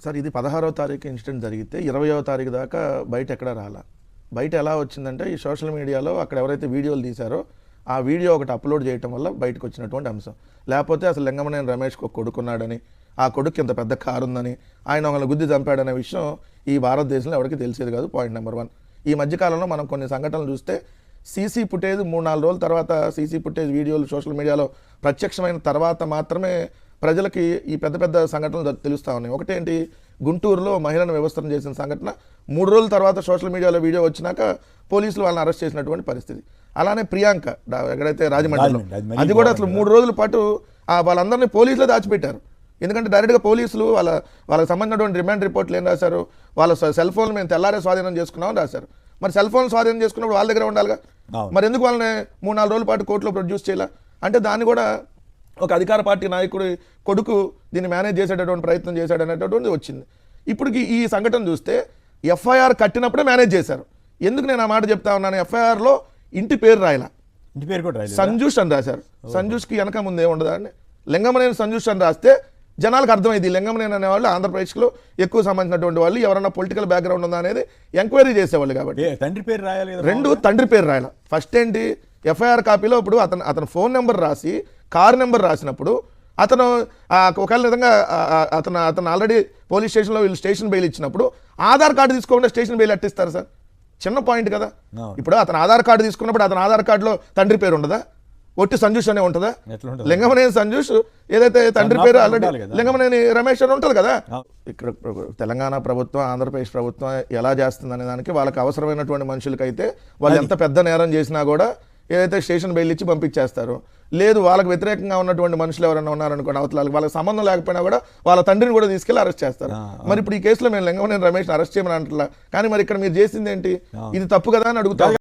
Sir ఇది 16వ తారీఖు incident జరిగితే 20వ తారీఖు దాకా బయట ఎక్కడ రాలా. బయట ఎలా వచ్చిందంటే ఈ సోషల్ మీడియాలో అక్కడ ఎవరైతే వీడియోలు తీశారో ఆ వీడియో ఒకటి అప్లోడ్ చేయడం వల్ల బయటకు వచ్చినటువంటి అంశం. లేకపోతే అసలు లింగమనేని రమేష్కి ఒక కొడుకున్నాడని, ఆ కొడుకు ఇంత పెద్ద కారు ఉందని, ఆయన ఒకళ్ళని గుద్ది చంపాడనే విషయం ఈ భారతదేశంలో ఎవరికి తెలిసేది కాదు. Point number 1. ఈ మధ్యకాలంలో మనం కొన్ని సంఘటనలు చూస్తే సీసీ ఫుటేజ్ 3-4 రోజుల తర్వాత సీసీ ఫుటేజ్ వీడియోలు సోషల్ మీడియాలో ప్రత్యక్షమైన తర్వాత మాత్రమే ప్రజలకి ఈ పెద్ద పెద్ద సంఘటనలు తెలుస్తూ ఉన్నాయి. ఒకటేంటి, గుంటూరులో మహిళను వ్యవస్థను చేసిన సంఘటన 3 రోజుల తర్వాత సోషల్ మీడియాలో వీడియో వచ్చినాక పోలీసులు వాళ్ళని అరెస్ట్ చేసినటువంటి పరిస్థితి. అలానే ప్రియాంక ఎక్కడైతే రాజమండ్రిలో, అది కూడా అసలు 3 రోజుల పాటు వాళ్ళందరినీ పోలీసులే దాచిపెట్టారు. ఎందుకంటే డైరెక్ట్గా పోలీసులు వాళ్ళకి సంబంధించినటువంటి రిమాండ్ రిపోర్ట్లు ఏం రాశారు, వాళ్ళ సెల్ ఫోన్లు మేము తెల్లారే స్వాధీనం చేసుకున్నామని రాశారు. మరి సెల్ ఫోన్ స్వాధీనం చేసుకున్నప్పుడు వాళ్ళ దగ్గర ఉండాలిగా, మరి ఎందుకు వాళ్ళని 3-4 రోజుల పాటు కోర్టులో ప్రొడ్యూస్ చేయాల అంటే దాన్ని కూడా ఒక అధికార పార్టీ నాయకుడి కొడుకు దీన్ని మేనేజ్ చేసేటటువంటి ప్రయత్నం చేశాడు అనేటటువంటిది వచ్చింది. ఇప్పటికి ఈ సంఘటన చూస్తే ఎఫ్ఐఆర్ కట్టినప్పుడే మేనేజ్ చేశారు. ఎందుకు నేను ఆ మాట చెప్తా ఉన్నాను, ఎఫ్ఐఆర్లో ఇంటి పేరు రాయాల, ఇంటి పేరు కూడా సంజూష్ అని రాశారు. సంజూష్కి వెనక ముందు ఏముండదా అండి, లింగమనేని సంజూష్ అని రాస్తే జనాలకు అర్థమైంది లింగమనేని అనేవాళ్ళు ఆంధ్రప్రదేశ్లో ఎక్కువ సంబంధించినటువంటి వాళ్ళు, ఎవరన్నా పొలిటికల్ బ్యాక్గ్రౌండ్ ఉందా అనేది ఎంక్వైరీ చేసేవాళ్ళు. కాబట్టి తండ్రి పేరు రాయాలి, 2 తండ్రి పేరు రాయాల. ఫస్ట్ ఏంటి, ఎఫ్ఐఆర్ కాపీలో ఇప్పుడు అతను ఫోన్ నెంబర్ రాసి కార్ నెంబర్ రాసినప్పుడు అతను ఒకవేళ విధంగా అతను ఆల్రెడీ పోలీస్ స్టేషన్లో వీళ్ళు స్టేషన్ బెయిల్ ఇచ్చినప్పుడు ఆధార్ కార్డు తీసుకోకుండా స్టేషన్ బెయిల్ అట్టిస్తారు సార్. చిన్న పాయింట్ కదా. ఇప్పుడు అతను ఆధార్ కార్డు తీసుకున్నప్పుడు అతను ఆధార్ కార్డులో తండ్రి పేరు ఉండదా, ఒట్టి సంజూష్ అనే ఉంటుందా? లింగమనేని సంజూష్ ఏదైతే తండ్రి పేరు ఆల్రెడీ లింగమనేని రమేష్ అని ఉంటుంది కదా. ఇక్కడ తెలంగాణ ప్రభుత్వం ఆంధ్రప్రదేశ్ ప్రభుత్వం ఎలా చేస్తుంది అనే దానికి వాళ్ళకి అవసరమైనటువంటి మనుషులకైతే వాళ్ళు ఎంత పెద్ద నేరం చేసినా కూడా ఏదైతే స్టేషన్ బెయిల్ ఇచ్చి పంపించేస్తారు. లేదు వాళ్ళకి వ్యతిరేకంగా ఉన్నటువంటి మనుషులు ఎవరైనా ఉన్నారనుకోండి, అవతలాలకు వాళ్ళకి సంబంధం లేకపోయినా కూడా వాళ్ళ తండ్రిని కూడా తీసుకెళ్లి అరెస్ట్ చేస్తారు. మరి ఇప్పుడు ఈ కేసులో మేము లింగమనేని రమేష్ అరెస్ట్ చేయమని అంటలా, కానీ మరి ఇక్కడ మీరు చేసింది ఏంటి, ఇది తప్పు కదా అని అడుగుతారు.